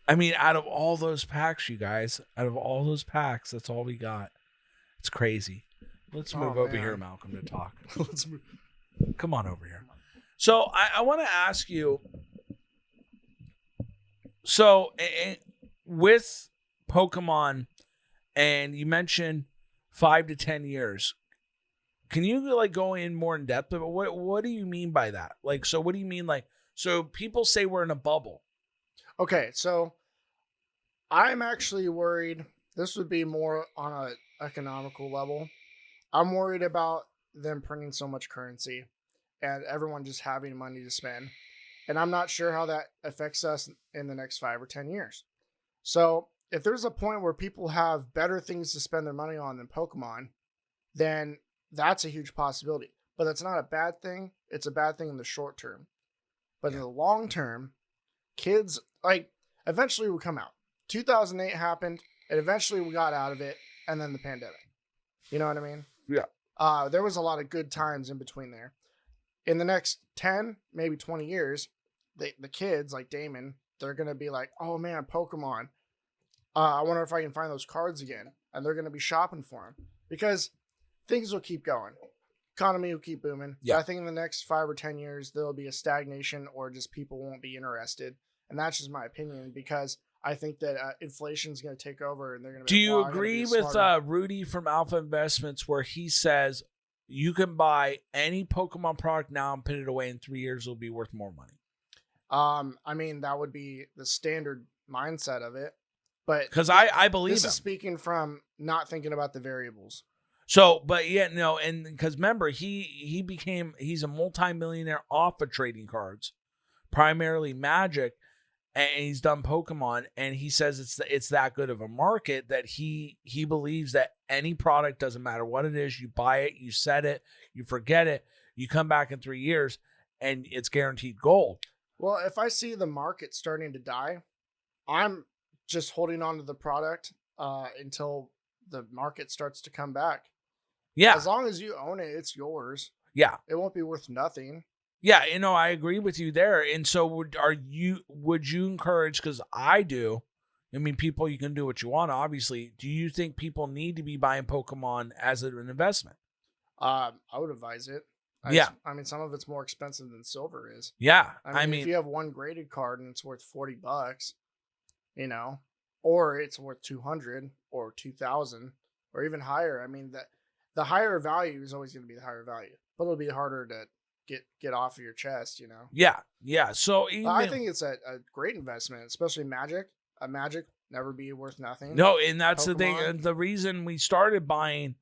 I mean, out of all those packs, you guys, out of all those packs, that's all we got. It's crazy. Let's move over here, Man. Malcolm, to talk. Let's move. Come on over here. So I want to ask you. So with Pokemon, and you mentioned 5 to 10 years. Can you like go in more in depth? But what do you mean by that? Like, so what do you mean? Like, so people say we're in a bubble. Okay, so I'm actually worried. This would be more on a economical level. I'm worried about them printing so much currency and everyone just having money to spend. And I'm not sure how that affects us in the next 5 or 10 years. So if there's a point where people have better things to spend their money on than Pokemon, then that's a huge possibility. But that's not a bad thing. It's a bad thing in the short term. But in the long term, kids like eventually will come out. 2008 happened, and eventually we got out of it, and then the pandemic. You know what I mean? Yeah. There was a lot of good times in between there. In the next 10, maybe 20 years, the kids like Damon, they're gonna be like, "Oh man, Pokemon! I wonder if I can find those cards again," and they're gonna be shopping for them because things will keep going. Economy will keep booming. Yeah. But I think in the next 5 or 10 years, there'll be a stagnation or just people won't be interested. And that's just my opinion because I think that inflation is going to take over and they're going to Do you agree with Rudy from Alpha Investments where he says you can buy any Pokemon product now and put it away in 3 years, it'll be worth more money? I mean, that would be the standard mindset of it. But because I believe this him. is speaking from not thinking about the variables. So, but yeah, no, and because remember, he's a multimillionaire off of trading cards, primarily Magic, and he's done Pokemon, and he says it's that good of a market that he believes that any product, doesn't matter what it is, you buy it, you set it, you forget it, you come back in 3 years, and it's guaranteed gold. Well, if I see the market starting to die, I'm just holding on to the product until the market starts to come back. Yeah. As long as you own it, it's yours. Yeah. It won't be worth nothing. Yeah, I agree with you there. And so would you encourage, because I do, I mean, people, you can do what you want, obviously. Do you think people need to be buying Pokemon as an investment? I would advise it. I mean, some of it's more expensive than silver is. Yeah. I mean, if you have one graded card and it's worth $40, or it's worth 200 or 2,000 or even higher. I mean, the higher value is always going to be the higher value, but it'll be harder to get off of your chest, Yeah. So I think it's a great investment, especially Magic. Magic never be worth nothing. No, and that's Pokemon. the thing. The reason we started buying,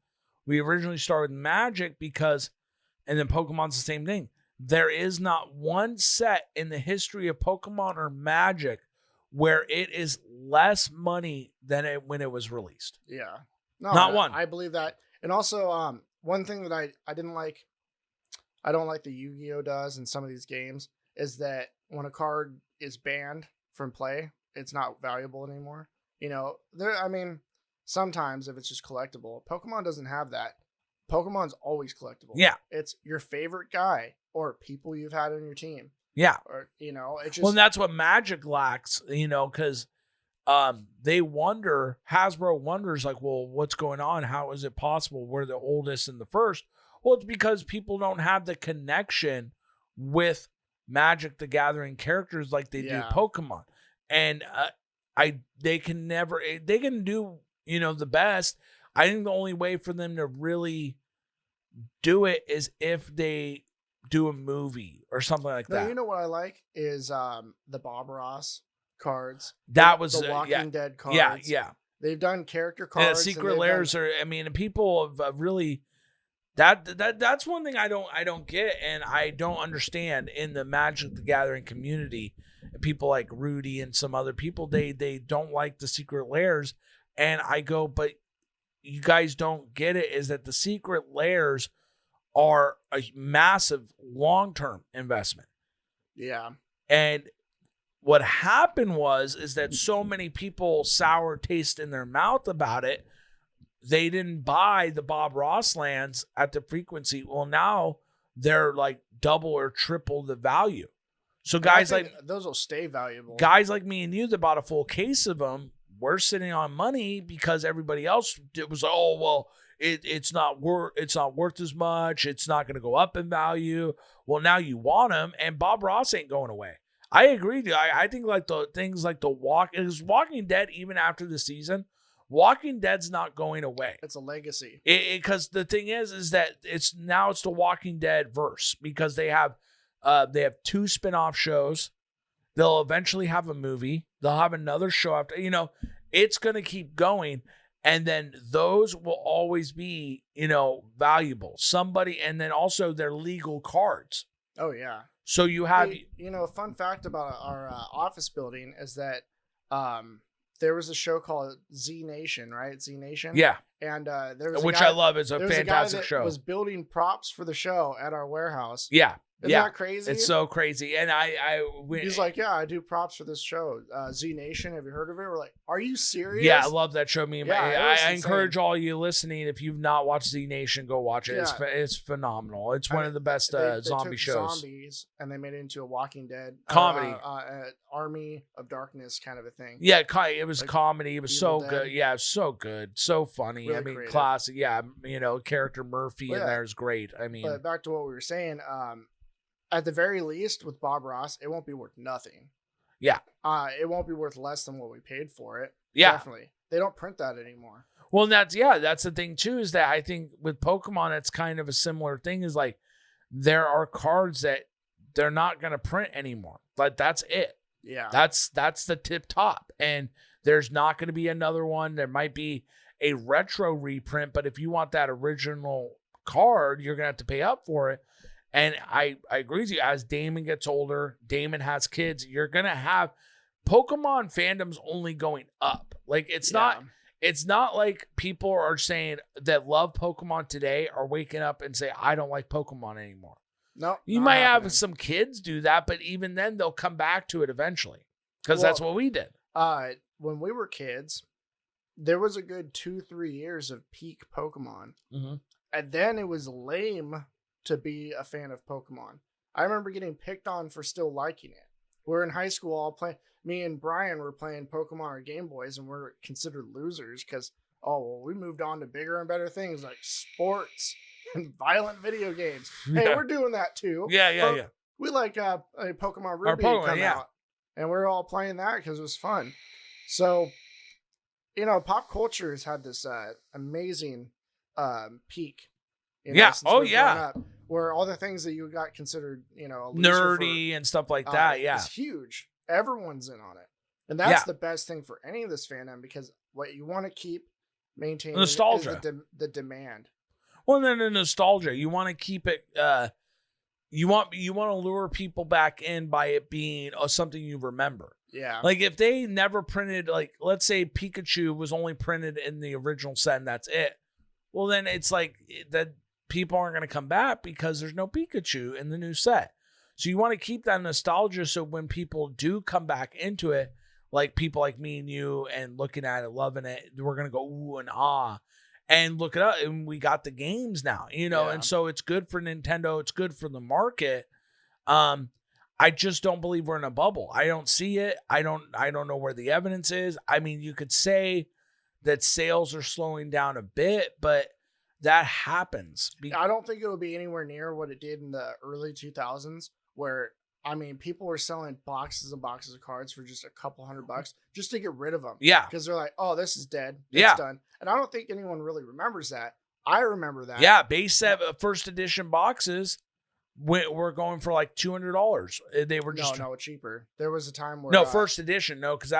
we originally started with Magic because, and then Pokemon's the same thing. There is not one set in the history of Pokemon or Magic where it is less money than when it was released. Yeah. No, not one. I believe that. And also, one thing that I didn't like, I don't like the Yu-Gi-Oh does in some of these games, is that when a card is banned from play, it's not valuable anymore. I mean, sometimes if it's just collectible, Pokemon doesn't have that. Pokemon's always collectible. Yeah. It's your favorite guy or people you've had on your team. Yeah. Or, it just. Well, and that's what Magic lacks, because they wonder, Hasbro wonders, like, well, what's going on? How is it possible we're the oldest and the first? Well, it's because people don't have the connection with Magic the Gathering characters like they do Pokemon. And they can do, the best. I think the only way for them to really do it is if they do a movie or something like that. You know what I like is the Bob Ross cards. That was the Walking Dead cards. Yeah. They've done character cards. Yeah, Secret Lairs people have really that's one thing I don't get and I don't understand in the Magic the Gathering community. People like Rudy and some other people, they don't like the Secret Lairs, and I go, but you guys don't get it, is that the Secret Lairs are a massive long-term investment. Yeah. And what happened is that so many people sour taste in their mouth about it, they didn't buy the Bob Ross lands at the frequency. Well, now they're like double or triple the value. So And I guys think like those will stay valuable. me and you that bought a full case of them, we're sitting on money because everybody else was like, oh well, it's not worth as much. It's not going to go up in value. Well, now you want them, and Bob Ross ain't going away. I agree with you. I think like the things like Walking Dead, even after the season, Walking Dead's not going away. It's a legacy. Because the thing is that it's the Walking Dead verse, because they have 2 spin-off shows. They'll eventually have a movie. They'll have another show after, it's going to keep going. And then those will always be, valuable. And then also their legal cards. Oh, yeah. So you have, a fun fact about our office building is that there was a show called Z Nation, right? Z Nation. yeah, And there was which I love. It's a there was fantastic a guy that show. was building props for the show at our warehouse. Yeah. Isn't yeah. that crazy? It's so crazy. And he's like, yeah, I do props for this show. Z Nation. Have you heard of it? We're like, are you serious? yeah, I love that show. I insane. encourage all you listening, if you've not watched Z Nation, go watch it. Yeah. It's phenomenal. It's one of the best They zombie took shows. Zombies and they made it into a Walking Dead Comedy. Army of Darkness kind of a thing. Yeah, it was Like comedy. It was Evil so Dead. good. Yeah, it was so good. So funny. Really creative. Classic. Yeah, character Murphy Well, in yeah. there is great. But back to what we were saying, at the very least with Bob Ross, it won't be worth nothing. Yeah. It won't be worth less than what we paid for it. Yeah. Definitely. They don't print that anymore. Well, that's the thing too, is that I think with Pokemon, it's kind of a similar thing. Is like there are cards that they're not going to print anymore. Like that's it. Yeah. That's the tip top, and there's not going to be another one. There might be a retro reprint, but if you want that original card, you're going to have to pay up for it. And I agree with you. As Damon gets older, Damon has kids, you're going to have Pokemon fandom's only going up. Like it's not like people are saying that love Pokemon today are waking up and say, I don't like Pokemon anymore. No. You might have some kids do that, but even then they'll come back to it eventually, because that's what we did. When we were kids, there was a good 2-3 years of peak Pokemon. Mm-hmm. And then it was lame to be a fan of Pokemon. I remember getting picked on for still liking it. We're in high school all playing. Me and Brian were playing Pokemon or Game Boys, and we're considered losers because, we moved on to bigger and better things like sports and violent video games. Hey, we're doing that too. Yeah. We like a Pokemon Ruby come yeah. out, and we're all playing that because it was fun. So, pop culture has had this amazing peak. Since we've grown up, where all the things that you got considered, a loser nerdy and stuff like that. is huge. Everyone's in on it, and that's the best thing for any of this fandom, because what you want to keep maintaining nostalgia, is the demand. Well, then the nostalgia, you want to keep it. You want to lure people back in by it being something you remember. Yeah. Like if they never printed, like let's say Pikachu was only printed in the original set and that's it. Well, then it's like that people aren't going to come back because there's no Pikachu in the new set. So you want to keep that nostalgia, so when people do come back into it, like people like me and you, and looking at it, loving it, we're going to go ooh and ah and look it up. And we got the games now, and so it's good for Nintendo. It's good for the market. I just don't believe we're in a bubble. I don't see it. I don't know where the evidence is. I mean, you could say that sales are slowing down a bit, but that happens. I don't think it'll be anywhere near what it did in the early 2000s, where, people were selling boxes and boxes of cards for just a couple $100 just to get rid of them. Yeah. Because they're like, oh, this is dead. It's done. And I don't think anyone really remembers that. I remember that. Yeah. Base set first edition boxes were going for like $200. They were just cheaper. There was a time where first edition, because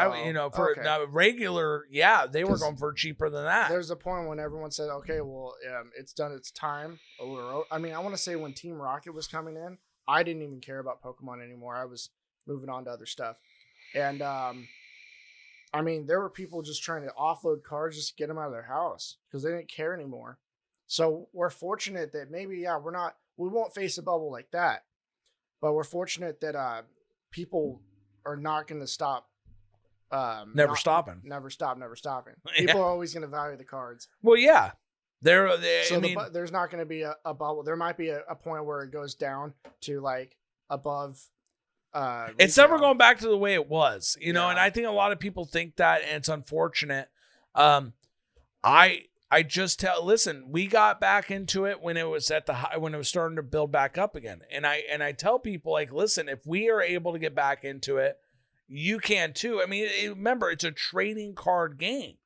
regular, they were going for cheaper than that. There's a point when everyone said, okay, well, it's done its time. I want to say when Team Rocket was coming in, I didn't even care about Pokemon anymore. I was moving on to other stuff, and there were people just trying to offload cards just to get them out of their house because they didn't care anymore. So we're fortunate that maybe we won't face a bubble like that, but we're fortunate that people are not going to stop. Never stopping. People are always going to value the cards. Well, yeah. There's not going to be a bubble. There might be a point where it goes down to like above It's never retail. going back to the way it was, you know, and Yeah. I think a lot of people think that, and it's unfortunate. I just listen, we got back into it when it was at the high, when it was starting to build back up again. And I tell people, like, listen, if we are able to get back into it, you can too. I mean, remember, it's a trading card game.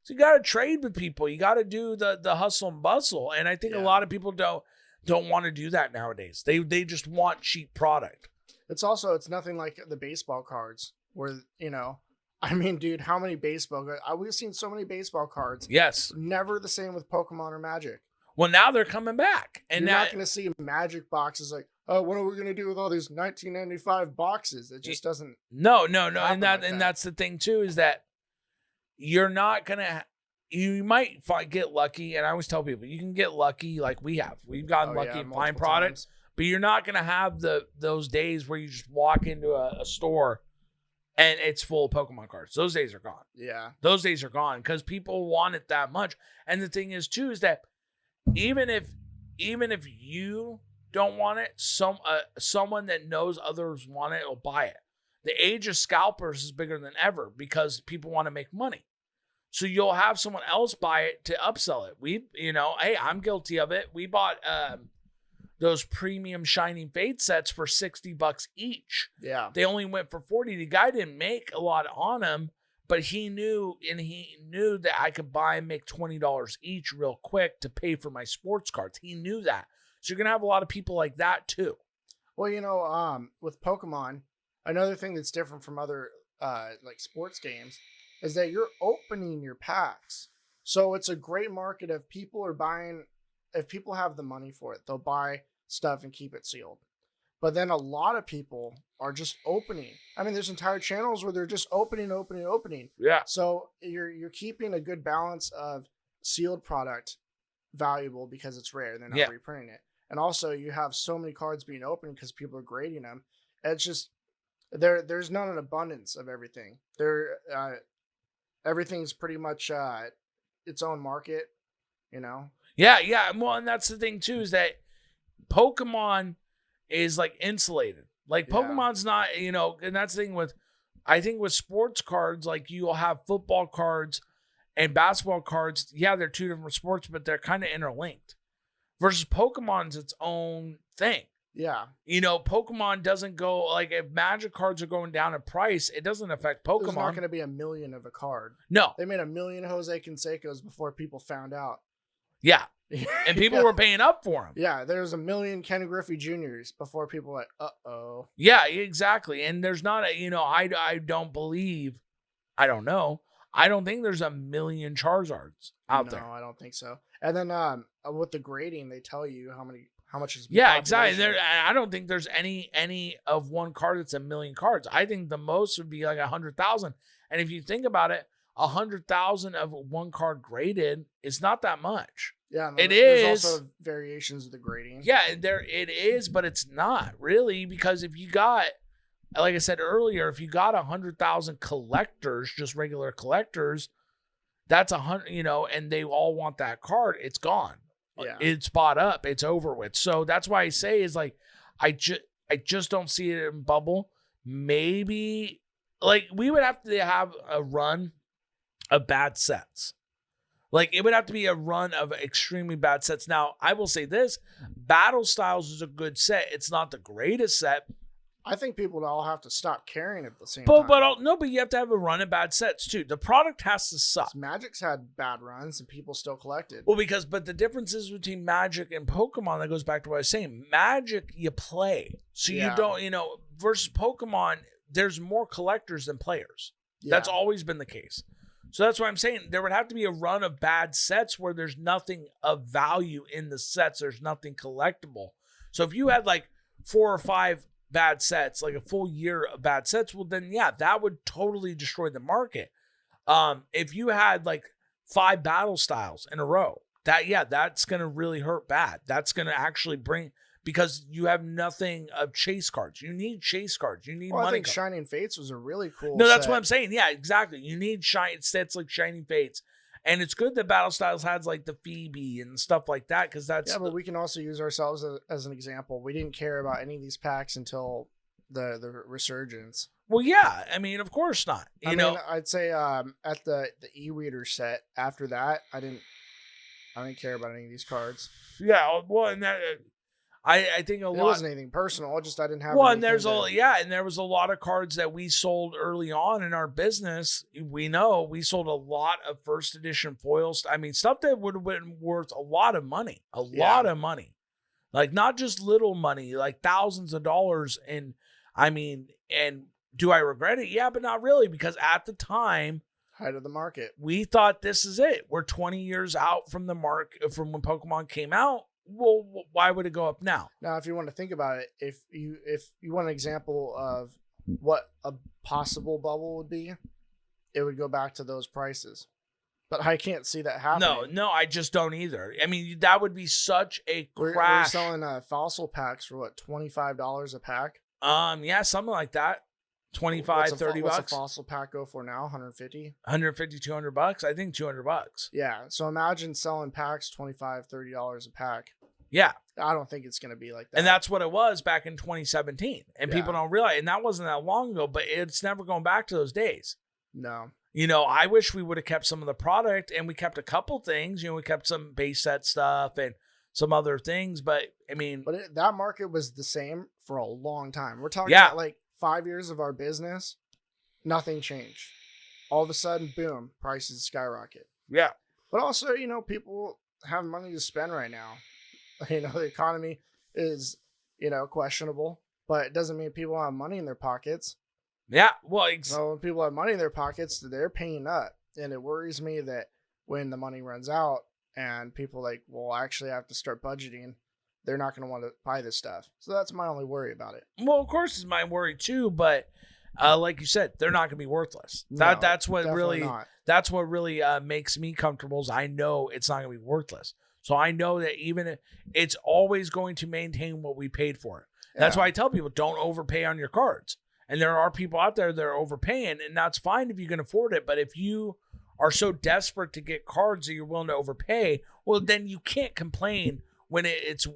So you got to trade with people. You got to do the hustle and bustle. And I think a Yeah. lot of people don't want to do that nowadays. They just want cheap product. It's nothing like the baseball cards where, you know, I mean, dude, how many we've seen so many baseball cards. Yes. Never the same with Pokemon or Magic. Well, now they're coming back. And You're now not going to see Magic boxes like, oh, what are we going to do with all these 1995 boxes? It just doesn't. no. And happen like that. that's the thing too, is that you're not going to, you might get lucky. And I always tell people, you can get lucky like we have. We've gotten lucky and find multiple products, times. but you're not going to have those days where you just walk into a store and it's full of Pokemon cards. Those days are gone. Yeah. Those days are gone because people want it that much. And the thing is too, is that even if you don't want it, someone that knows others want it will buy it. The age of scalpers is bigger than ever because people want to make money. So you'll have someone else buy it to upsell it. Hey, I'm guilty of it. We bought those premium Shining Fate sets for $60 each. Yeah. They only went for 40. The guy didn't make a lot on them, but he knew that I could buy and make $20 each real quick to pay for my sports cards. He knew that. So you're going to have a lot of people like that too. Well, you know, with Pokemon, another thing that's different from other like sports games is that you're opening your packs. So it's a great market if people are buying, if people have the money for it, they'll buy stuff and keep it sealed. But then a lot of people are just opening. I mean, there's entire channels where they're just opening. Yeah. So you're keeping a good balance of sealed product valuable because it's rare. They're not reprinting it. And also you have so many cards being opened because people are grading them. It's just there's not an abundance of everything. Everything's pretty much its own market, you know? Yeah. Well, and that's the thing too, is that Pokemon is like insulated. Like Pokemon's not, and that's the thing I think with sports cards, like you'll have football cards and basketball cards. Yeah, they're two different sports, but they're kind of interlinked. Versus Pokemon's its own thing. Yeah. Pokemon doesn't go, like, if Magic cards are going down in price, it doesn't affect Pokemon. There's not going to be 1 million of a card. No. They made 1 million Jose Cansecos before people found out. Yeah. And people were paying up for them. Yeah, there's 1 million Ken Griffey Juniors before people were like, uh-oh. Yeah, exactly. And there's not I don't think there's 1 million Charizards out there. No, I don't think so. And then with the grading, they tell you how much is. Yeah, exactly. I don't think there's any of one card that's 1 million cards. I think the most would be like 100,000. And if you think about it, 100,000 of one card graded is not that much. Yeah, it there's is. also variations of the grading. Yeah, it is, but it's not really, because if you got, like I said earlier, if you got 100,000 collectors, just regular collectors, that's 100, and they all want that card, it's gone. Yeah. It's bought up. It's over with. So that's why I say is like, I just don't see it in bubble. Maybe like we would have to have a run of bad sets. Like it would have to be a run of extremely bad sets. Now, I will say this, Battle Styles is a good set. It's not the greatest set. I think people all have to stop carrying it at the same time. But you have to have a run of bad sets too. The product has to suck. Magic's had bad runs and people still collected. Well, but the difference is between Magic and Pokemon, that goes back to what I was saying. Magic, you play. So you don't, versus Pokemon, there's more collectors than players. Yeah. That's always been the case. So that's why I'm saying there would have to be a run of bad sets where there's nothing of value in the sets. There's nothing collectible. So if you had like 4 or 5 bad sets, like a full year of bad sets, well then yeah, that would totally destroy the market. If you had like 5 Battle Styles in a row, that's gonna really hurt bad. That's gonna actually bring, because you have nothing of chase cards. You need chase cards. You need money. I think cards. Shining Fates was a really cool. No, that's what I'm saying. Yeah, exactly. You need sets like Shining Fates. And it's good that Battle Styles has like the Phoebe and stuff like that, because that's... Yeah, but we can also use ourselves as an example. We didn't care about any of these packs until the resurgence. Well, yeah. I mean, of course not. I mean, I'd say at the e-reader set after that, I didn't care about any of these cards. Yeah. Well, and that I think a lot. It wasn't anything personal. Just I didn't have. Well, and there was a lot of cards that we sold early on in our business. We sold a lot of first edition foils. I mean, stuff that would have been worth a lot of money, lot of money, like not just little money, like thousands of dollars. And I mean, and do I regret it? Yeah, but not really, because at the time, height of the market, we thought this is it. We're 20 years out from from when Pokemon came out. Well, why would it go up now? Now, if you want to think about it, if you want an example of what a possible bubble would be, it would go back to those prices. But I can't see that happening. No, I just don't either. I mean, that would be such a crash. We're selling fossil packs for what, $25 a pack? Yeah, something like that. 25, 30 bucks. What's a fossil pack go for now? 150? 150, 200 bucks? I think 200 bucks. Yeah. So imagine selling packs $25, $30 a pack. Yeah. I don't think it's going to be like that. And that's what it was back in 2017. And people don't realize, and that wasn't that long ago, but it's never going back to those days. No. I wish we would have kept some of the product, and we kept a couple things. We kept some base set stuff and some other things, but I mean. But that market was the same for a long time. We're talking about like 5 years of our business, nothing changed. All of a sudden, boom, prices skyrocket. Yeah. But also, people have money to spend right now. The economy is, questionable, but it doesn't mean people have money in their pockets. Yeah. Well, so when people have money in their pockets, they're paying up. And it worries me that when the money runs out and people will actually have to start budgeting, they're not going to want to buy this stuff. So that's my only worry about it. Well, of course, it's my worry too, but like you said, they're not going to be worthless. That's what really makes me comfortable. Is I know it's not going to be worthless. So I know that it's always going to maintain what we paid for it. Yeah. That's why I tell people, don't overpay on your cards. And there are people out there that are overpaying, and that's fine if you can afford it. But if you are so desperate to get cards that you're willing to overpay, well, then you can't complain when it's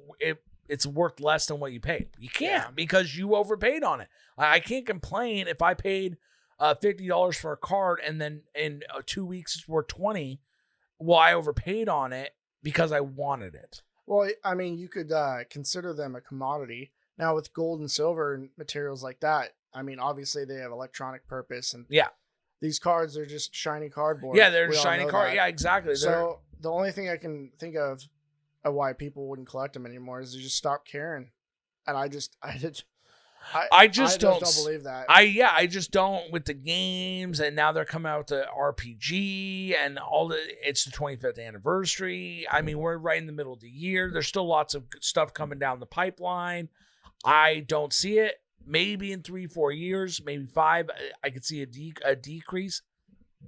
worth less than what you paid. You can't because you overpaid on it. I can't complain if I paid $50 for a card and then in 2 weeks it's worth $20. Well, I overpaid on it because I wanted it. Well, I mean, you could consider them a commodity. Now with gold and silver and materials like that, I mean, obviously they have electronic purpose, and these cards are just shiny cardboard. Yeah, they're shiny card. Yeah, exactly. So the only thing I can think of why people wouldn't collect them anymore is they just stop caring. And I just don't believe that. I just don't with the games, and now they're coming out with the RPG and it's the 25th anniversary. I mean, we're right in the middle of the year. There's still lots of stuff coming down the pipeline. I don't see it. Maybe in 3-4 years, maybe 5, I could see a decrease.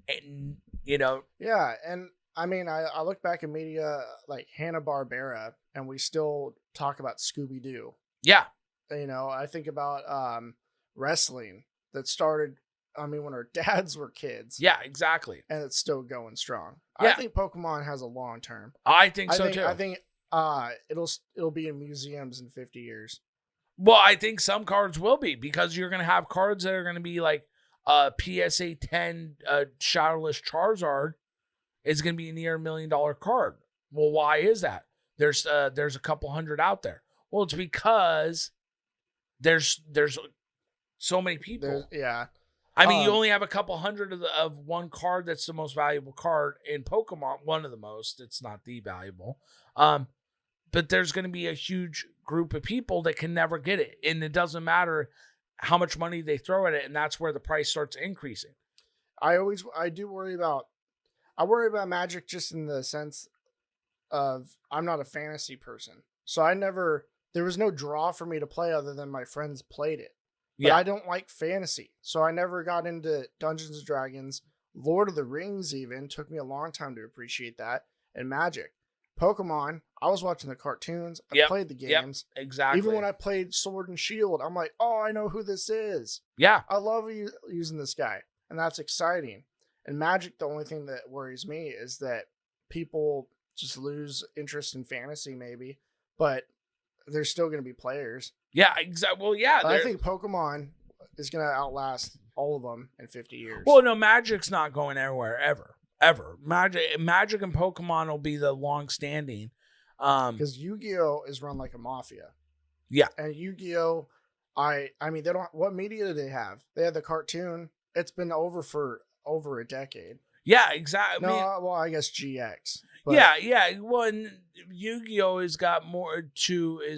And yeah, and I mean, I look back at media like Hanna-Barbera, and we still talk about Scooby-Doo. Yeah. I think about wrestling that started, when our dads were kids. Yeah, exactly. And it's still going strong. Yeah. I think Pokemon has a long term. I think so too. I think it'll be in museums in 50 years. Well, I think some cards will be, because you're going to have cards that are going to be like PSA 10 Shadowless Charizard is going to be a near $1 million card. Well, why is that? There's a couple hundred out there. Well, it's because there's so many people. I mean, you only have a couple hundred of one card that's the most valuable card in Pokemon. One of the most. It's not the valuable. But there's going to be a huge group of people that can never get it. And it doesn't matter how much money they throw at it. And that's where the price starts increasing. I worry about Magic just in the sense of I'm not a fantasy person. So there was no draw for me to play other than my friends played it. But I don't like fantasy. So I never got into Dungeons & Dragons. Lord of the Rings even took me a long time to appreciate that. And Magic. Pokemon, I was watching the cartoons. I played the games. Exactly. Even when I played Sword and Shield, I'm like, oh, I know who this is. Yeah. I love using this guy. And that's exciting. And Magic, the only thing that worries me is that people just lose interest in fantasy maybe. But there's still going to be players. Yeah, exactly. Well, yeah. But I think Pokemon is going to outlast all of them in 50 years. Well, no, Magic's not going anywhere ever. Magic and Pokemon will be the long-standing. Because Yu-Gi-Oh is run like a mafia. Yeah. And Yu-Gi-Oh, I mean, they don't. What media do they have? They had the cartoon. It's been over for over a decade. Yeah, exactly. No, well, I guess GX. But Yeah. Well, and Yu-Gi-Oh is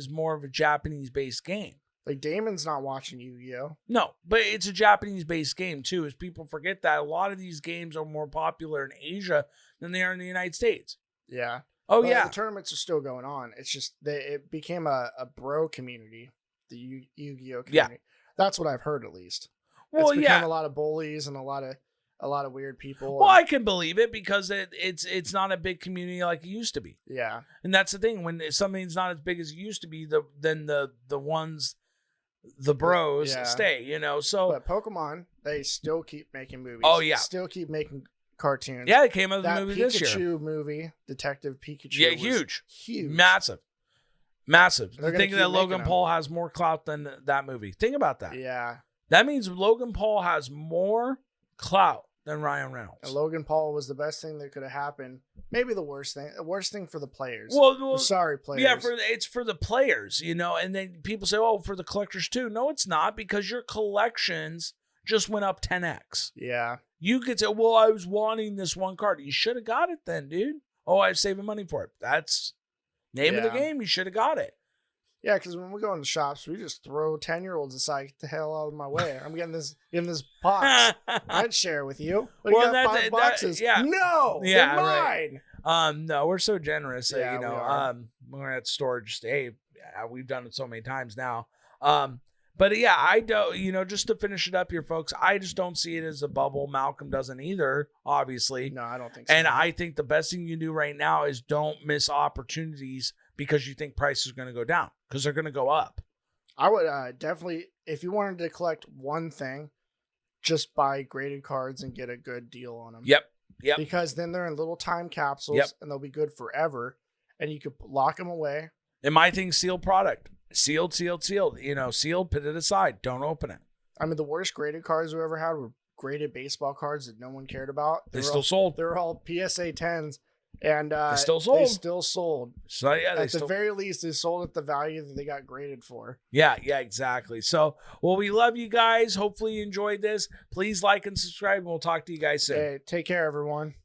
more of a Japanese-based game. like Damon's not watching Yu-Gi-Oh. No, but it's a Japanese-based game too. As people forget that a lot of these games are more popular in Asia than they are in the United States. Yeah. Oh But yeah, the tournaments are still going on. It's just it became a bro community, the Yu-Gi-Oh community. That's what I've heard, at least. well It's yeah. become a lot of bullies and a lot of weird people. Well, I can believe it because it's not a big community like it used to be, Yeah. and that's the thing. When something's not as big as it used to be, then the bros Yeah. stay. You know, so But Pokemon, they still keep making movies. Oh, yeah. Still keep making cartoons. yeah, it came out of the That movie Pikachu this year. movie, Detective Pikachu. Yeah, was huge. Huge. Massive. They're gonna Think keep that Logan making them. Paul has more clout than that movie. Think about that. Yeah. That means Logan Paul has more clout than Ryan And Reynolds. Logan Paul was the best thing that could have happened. Maybe the worst thing. The worst thing for the players. Well, I'm sorry, players. yeah, it's for the players, you know, and then people say, "Oh, for the collectors too." No, it's not, because your collections just went up 10x. Yeah. You could say, "Well, I was wanting this one card." You should have got it then, dude. Oh, I was saving money for it. That's name of the Yeah. game. You should have got it. Yeah, because when we go in the shops, we just throw 10-year-olds aside. Get the hell out of my way. I'm getting this box. I'd share with you. But Well, you got 5 boxes. yeah. No. Yeah, they're right. mine. No, we're so generous. Yeah, You we know, are. we're at storage. Hey, we've done it so many times now. But yeah, I don't, you know, just to finish it up here, folks, I just don't see it as a bubble. Malcolm doesn't either, obviously. No, I don't think so. And I think the best thing you can do right now is don't miss opportunities because you think prices are going to go down, because they're going to go up. I would definitely, if you wanted to collect one thing, just buy graded cards and get a good deal on them. Yep. Because then they're in little time capsules Yep. and they'll be good forever. And you could lock them away. And my thing's sealed product. Sealed. You know, sealed, put it aside. Don't open it. I mean, the worst graded cards we ever had were graded baseball cards that no one cared about. They still sold. They were all PSA 10s. And They still sold. They still sold. So yeah, At the very least, they sold at the value that they got graded for. Yeah, exactly. So, well, we love you guys. Hopefully you enjoyed this. Please like and subscribe, and we'll talk to you guys soon. Hey, take care, everyone.